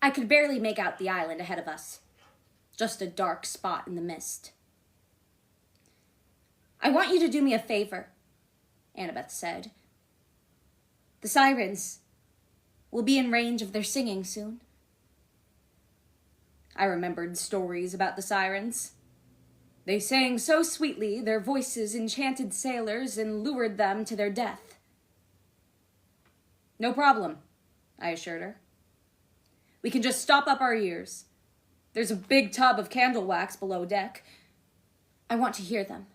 I could barely make out the island ahead of us. Just a dark spot in the mist. "I want you to do me a favor," Annabeth said. "The Sirens will be in range of their singing soon." I remembered stories about the Sirens. They sang so sweetly, their voices enchanted sailors and lured them to their death. "No problem," I assured her. "We can just stop up our ears. There's a big tub of candle wax below deck. I want to hear them."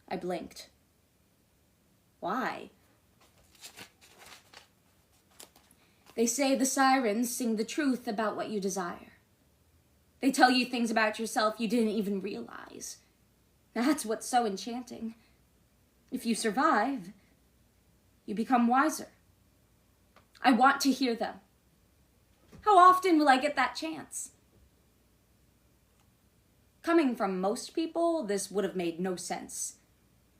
I blinked. "Why?" "They say the Sirens sing the truth about what you desire. They tell you things about yourself you didn't even realize. That's what's so enchanting. If you survive, you become wiser. I want to hear them. How often will I get that chance?" Coming from most people, this would have made no sense.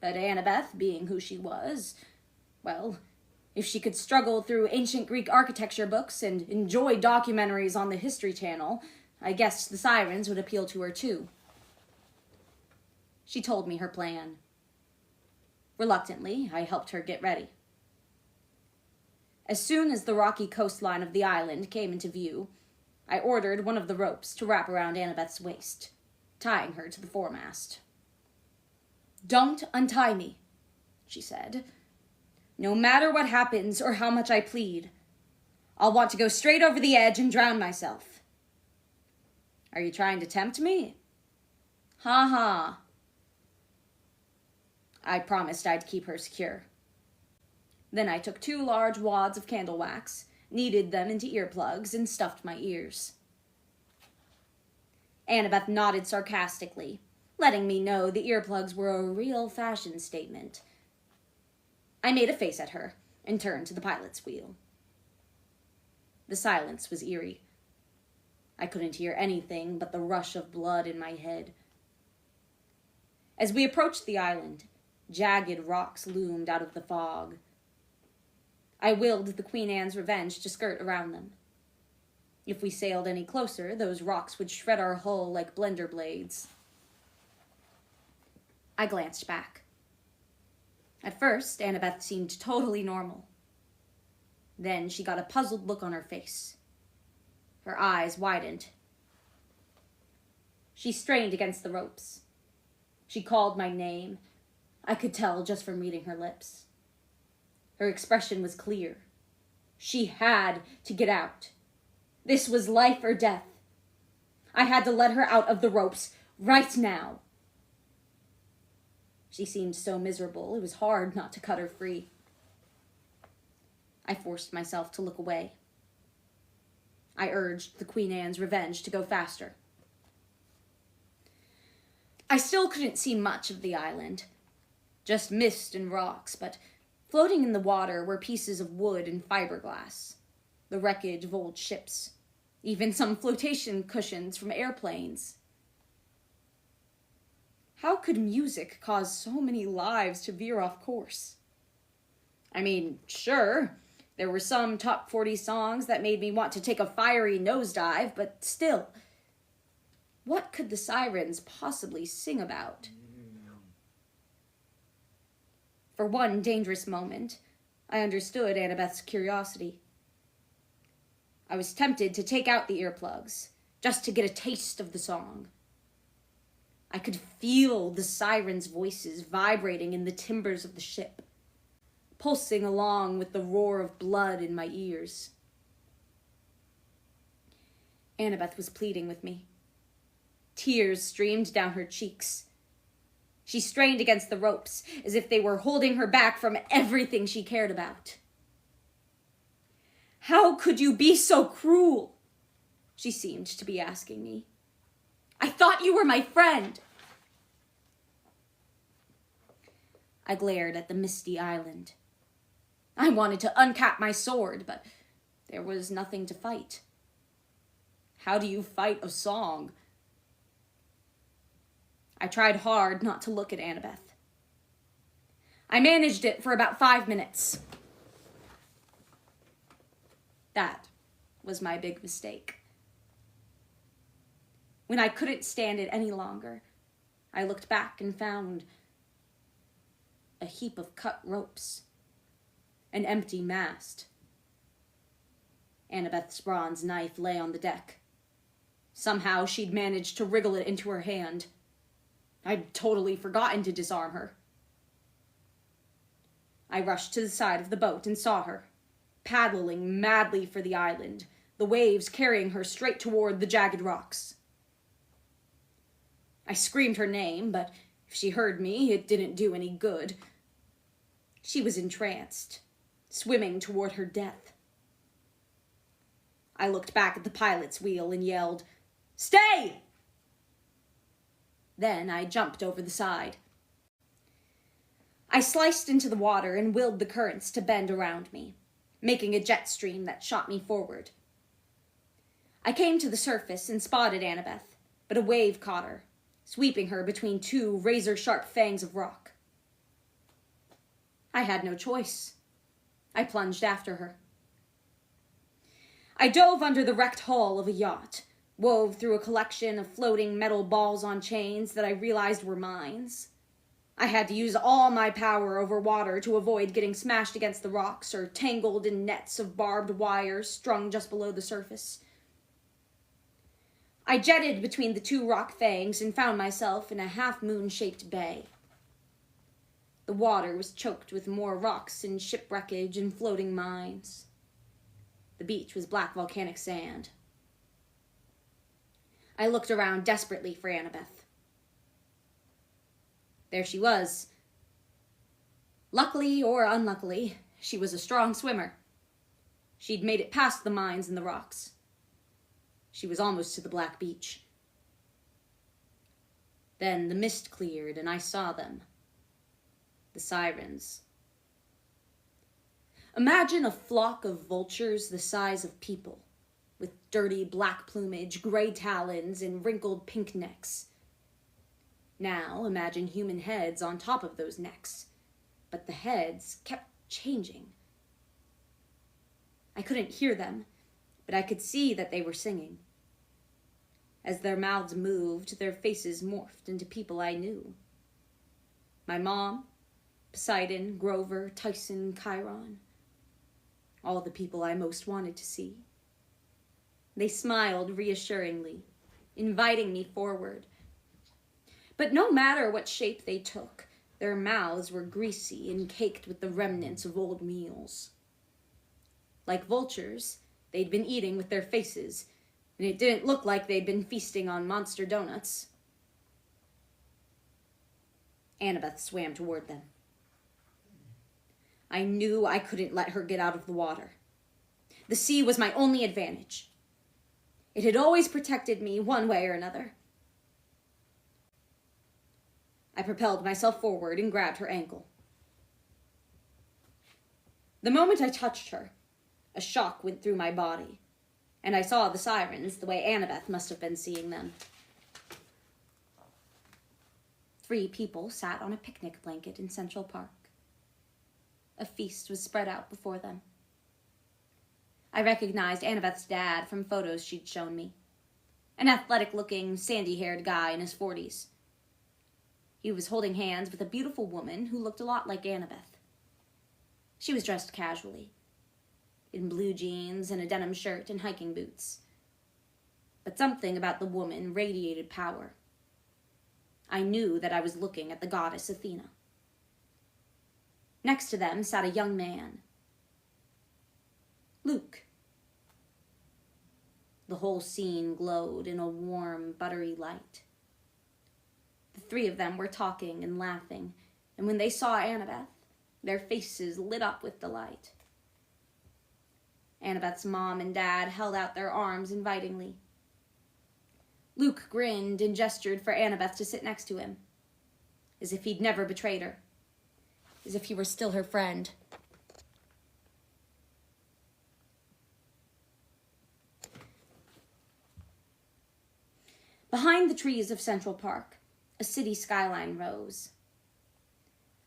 But Annabeth, being who she was, well, if she could struggle through ancient Greek architecture books and enjoy documentaries on the History Channel, I guessed the Sirens would appeal to her too. She told me her plan. Reluctantly, I helped her get ready. As soon as the rocky coastline of the island came into view, I ordered one of the ropes to wrap around Annabeth's waist, tying her to the foremast. "Don't untie me," she said. "No matter what happens or how much I plead, I'll want to go straight over the edge and drown myself." "Are you trying to tempt me?" "Ha ha." I promised I'd keep her secure. Then I took 2 large wads of candle wax, kneaded them into earplugs, and stuffed my ears. Annabeth nodded sarcastically, letting me know the earplugs were a real fashion statement. I made a face at her and turned to the pilot's wheel. The silence was eerie. I couldn't hear anything but the rush of blood in my head. As we approached the island, jagged rocks loomed out of the fog. I willed the Queen Anne's Revenge to skirt around them. If we sailed any closer, those rocks would shred our hull like blender blades. I glanced back. At first, Annabeth seemed totally normal. Then she got a puzzled look on her face. Her eyes widened. She strained against the ropes. She called my name. I could tell just from reading her lips. Her expression was clear. She had to get out. This was life or death. I had to let her out of the ropes right now. She seemed so miserable, it was hard not to cut her free. I forced myself to look away. I urged the Queen Anne's Revenge to go faster. I still couldn't see much of the island. Just mist and rocks, but floating in the water were pieces of wood and fiberglass, the wreckage of old ships, even some flotation cushions from airplanes. How could music cause so many lives to veer off course? I mean, sure, there were some top 40 songs that made me want to take a fiery nosedive, but still, what could the Sirens possibly sing about? For one dangerous moment, I understood Annabeth's curiosity. I was tempted to take out the earplugs, just to get a taste of the song. I could feel the Sirens' voices vibrating in the timbers of the ship, pulsing along with the roar of blood in my ears. Annabeth was pleading with me. Tears streamed down her cheeks. She strained against the ropes, as if they were holding her back from everything she cared about. "How could you be so cruel?" she seemed to be asking me. "I thought you were my friend." I glared at the misty island. I wanted to uncap my sword, but there was nothing to fight. How do you fight a song? I tried hard not to look at Annabeth. I managed it for about 5 minutes. That was my big mistake. When I couldn't stand it any longer, I looked back and found a heap of cut ropes, an empty mast. Annabeth's bronze knife lay on the deck. Somehow she'd managed to wriggle it into her hand. I'd totally forgotten to disarm her. I rushed to the side of the boat and saw her, paddling madly for the island, the waves carrying her straight toward the jagged rocks. I screamed her name, but if she heard me, it didn't do any good. She was entranced, swimming toward her death. I looked back at the pilot's wheel and yelled, "Stay!" Then I jumped over the side. I sliced into the water and willed the currents to bend around me, making a jet stream that shot me forward. I came to the surface and spotted Annabeth, but a wave caught her, sweeping her between two razor-sharp fangs of rock. I had no choice. I plunged after her. I dove under the wrecked hull of a yacht, wove through a collection of floating metal balls on chains that I realized were mines. I had to use all my power over water to avoid getting smashed against the rocks or tangled in nets of barbed wire strung just below the surface. I jetted between the two rock fangs and found myself in a half-moon-shaped bay. The water was choked with more rocks and shipwreckage and floating mines. The beach was black volcanic sand. I looked around desperately for Annabeth. There she was. Luckily or unluckily, she was a strong swimmer. She'd made it past the mines and the rocks. She was almost to the black beach. Then the mist cleared and I saw them. The Sirens. Imagine a flock of vultures the size of people, with dirty black plumage, gray talons, and wrinkled pink necks. Now imagine human heads on top of those necks, but the heads kept changing. I couldn't hear them, but I could see that they were singing. As their mouths moved, their faces morphed into people I knew. My mom, Poseidon, Grover, Tyson, Chiron. All the people I most wanted to see. They smiled reassuringly, inviting me forward. But no matter what shape they took, their mouths were greasy and caked with the remnants of old meals. Like vultures, they'd been eating with their faces, and it didn't look like they'd been feasting on monster donuts. Annabeth swam toward them. I knew I couldn't let her get out of the water. The sea was my only advantage. It had always protected me one way or another. I propelled myself forward and grabbed her ankle. The moment I touched her, a shock went through my body, and I saw the Sirens the way Annabeth must have been seeing them. 3 people sat on a picnic blanket in Central Park. A feast was spread out before them. I recognized Annabeth's dad from photos she'd shown me. An athletic-looking, sandy-haired guy in his 40s. He was holding hands with a beautiful woman who looked a lot like Annabeth. She was dressed casually, in blue jeans and a denim shirt and hiking boots. But something about the woman radiated power. I knew that I was looking at the goddess Athena. Next to them sat a young man. Luke. The whole scene glowed in a warm, buttery light. The 3 of them were talking and laughing, and when they saw Annabeth, their faces lit up with delight. Annabeth's mom and dad held out their arms invitingly. Luke grinned and gestured for Annabeth to sit next to him, as if he'd never betrayed her, as if he were still her friend. Behind the trees of Central Park, a city skyline rose.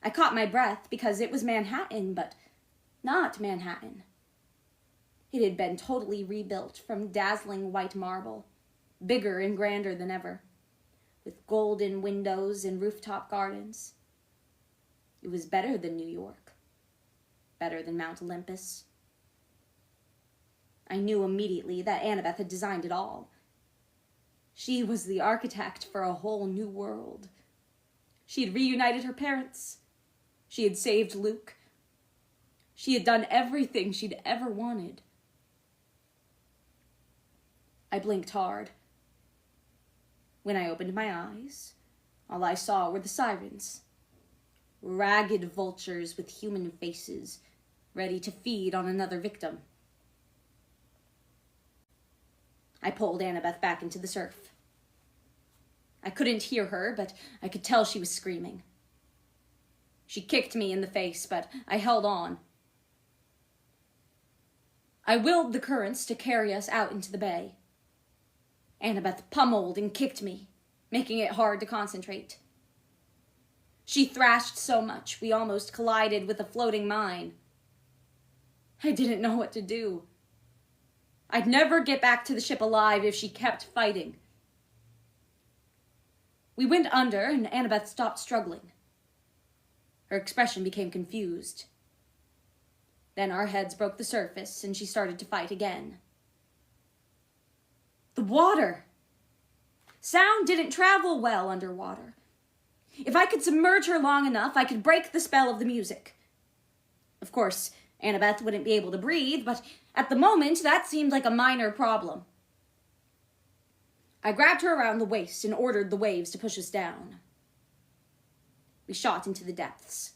I caught my breath because it was Manhattan, but not Manhattan. It had been totally rebuilt from dazzling white marble, bigger and grander than ever, with golden windows and rooftop gardens. It was better than New York, better than Mount Olympus. I knew immediately that Annabeth had designed it all. She was the architect for a whole new world. She had reunited her parents. She had saved Luke. She had done everything she'd ever wanted. I blinked hard. When I opened my eyes, all I saw were the sirens. Ragged vultures with human faces, ready to feed on another victim. I pulled Annabeth back into the surf. I couldn't hear her, but I could tell she was screaming. She kicked me in the face, but I held on. I willed the currents to carry us out into the bay. Annabeth pummeled and kicked me, making it hard to concentrate. She thrashed so much we almost collided with a floating mine. I didn't know what to do. I'd never get back to the ship alive if she kept fighting. We went under, and Annabeth stopped struggling. Her expression became confused. Then our heads broke the surface, and she started to fight again. The water! Sound didn't travel well underwater. If I could submerge her long enough, I could break the spell of the music. Of course, Annabeth wouldn't be able to breathe, but at the moment, that seemed like a minor problem. I grabbed her around the waist and ordered the waves to push us down. We shot into the depths.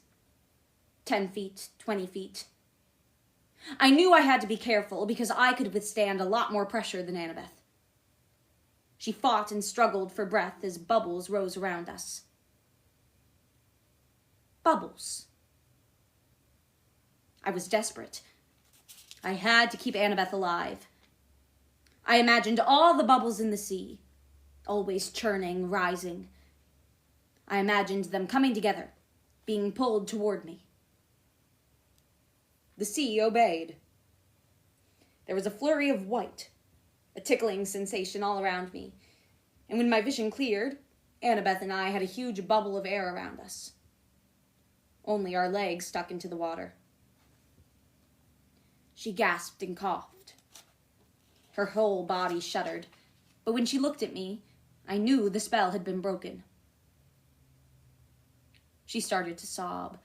10 feet, 20 feet. I knew I had to be careful because I could withstand a lot more pressure than Annabeth. She fought and struggled for breath as bubbles rose around us. Bubbles. I was desperate. I had to keep Annabeth alive. I imagined all the bubbles in the sea, always churning, rising. I imagined them coming together, being pulled toward me. The sea obeyed. There was a flurry of white, a tickling sensation all around me, and when my vision cleared, Annabeth and I had a huge bubble of air around us. Only our legs stuck into the water. She gasped and coughed. Her whole body shuddered, but when she looked at me, I knew the spell had been broken. She started to sob.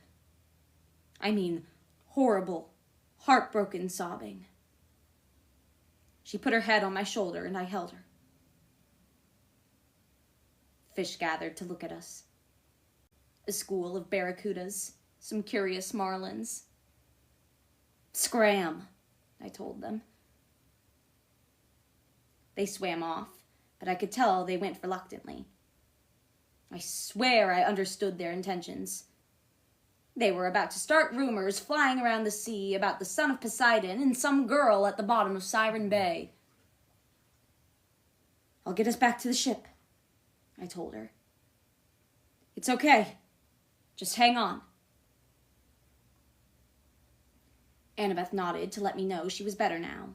I mean, horrible, heartbroken sobbing. She put her head on my shoulder and I held her. Fish gathered to look at us. A school of barracudas, some curious marlins. Scram, I told them. They swam off, but I could tell they went reluctantly. I swear I understood their intentions. They were about to start rumors flying around the sea about the son of Poseidon and some girl at the bottom of Siren Bay. I'll get us back to the ship, I told her. It's okay. Just hang on. Annabeth nodded to let me know she was better now.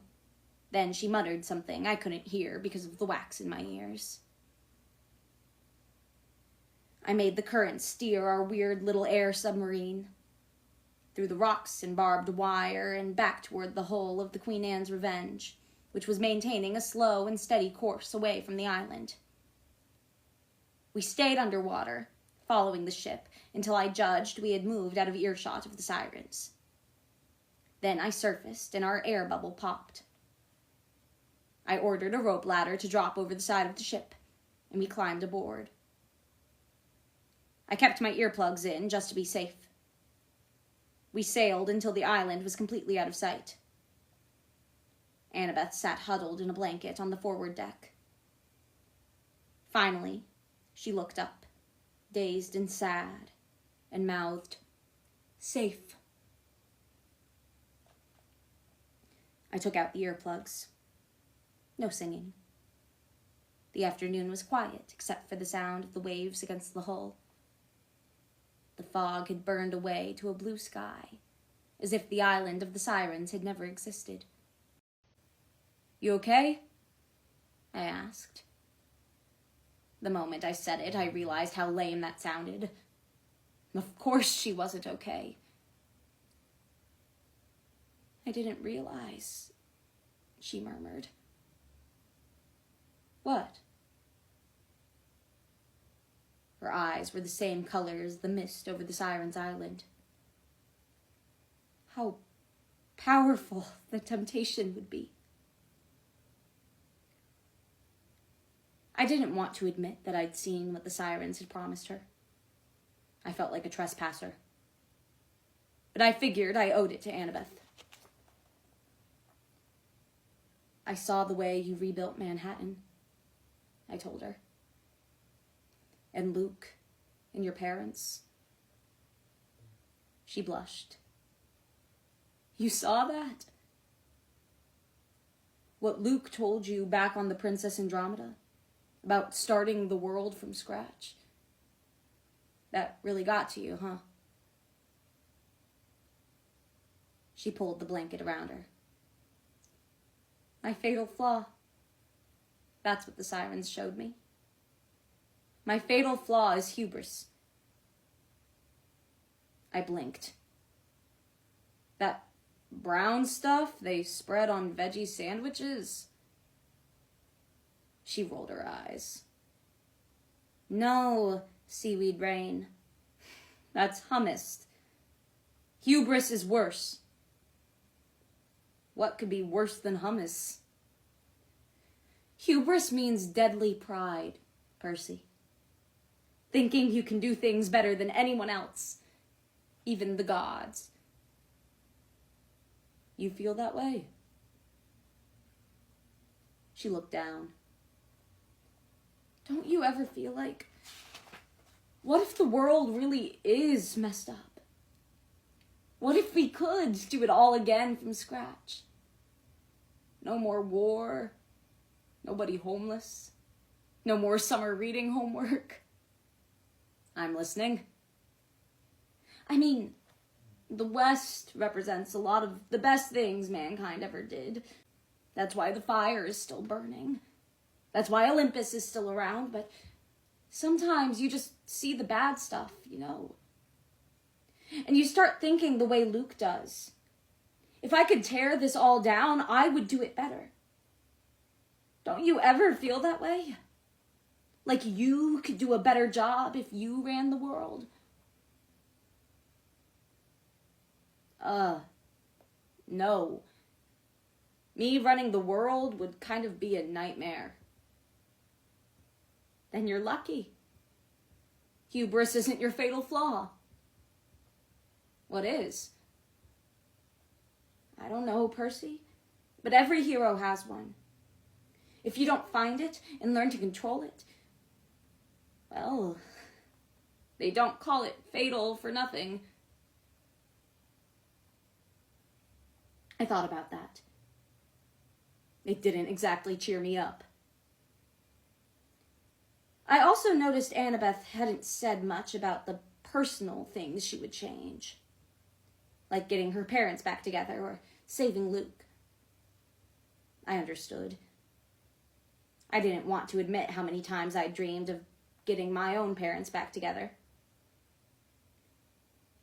Then she muttered something I couldn't hear because of the wax in my ears. I made the current steer our weird little air submarine through the rocks and barbed wire and back toward the hull of the Queen Anne's Revenge, which was maintaining a slow and steady course away from the island. We stayed underwater, following the ship, until I judged we had moved out of earshot of the sirens. Then I surfaced and our air bubble popped. I ordered a rope ladder to drop over the side of the ship, and we climbed aboard. I kept my earplugs in just to be safe. We sailed until the island was completely out of sight. Annabeth sat huddled in a blanket on the forward deck. Finally, she looked up, dazed and sad, and mouthed, "Safe." I took out the earplugs. No singing. The afternoon was quiet, except for the sound of the waves against the hull. The fog had burned away to a blue sky, as if the island of the sirens had never existed. You okay? I asked. The moment I said it, I realized how lame that sounded. Of course she wasn't okay. I didn't realize, she murmured. What? Her eyes were the same color as the mist over the Siren's island. How powerful the temptation would be. I didn't want to admit that I'd seen what the Sirens had promised her. I felt like a trespasser. But I figured I owed it to Annabeth. I saw the way you rebuilt Manhattan, I told her. And Luke, and your parents. She blushed. You saw that? What Luke told you back on the Princess Andromeda? About starting the world from scratch? That really got to you, huh? She pulled the blanket around her. My fatal flaw. That's what the Sirens showed me. My fatal flaw is hubris. I blinked. That brown stuff they spread on veggie sandwiches? She rolled her eyes. No, seaweed brain. That's hummus. Hubris is worse. What could be worse than hummus? Hubris means deadly pride, Percy. Thinking you can do things better than anyone else, even the gods. You feel that way? She looked down. Don't you ever feel like, what if the world really is messed up? What if we could do it all again from scratch? No more war, nobody homeless, no more summer reading homework. I'm listening. I mean, the West represents a lot of the best things mankind ever did. That's why the fire is still burning. That's why Olympus is still around, but sometimes you just see the bad stuff, you know. And you start thinking the way Luke does. If I could tear this all down, I would do it better. Don't you ever feel that way? Like you could do a better job if you ran the world? No. Me running the world would kind of be a nightmare. Then you're lucky. Hubris isn't your fatal flaw. What is? I don't know, Percy, but every hero has one. If you don't find it and learn to control it, well, they don't call it fatal for nothing. I thought about that. It didn't exactly cheer me up. I also noticed Annabeth hadn't said much about the personal things she would change. Like getting her parents back together or saving Luke. I understood. I didn't want to admit how many times I dreamed of getting my own parents back together.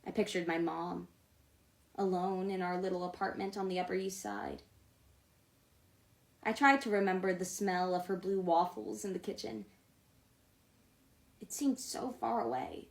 I pictured my mom, alone in our little apartment on the Upper East Side. I tried to remember the smell of her blue waffles in the kitchen. It seemed so far away.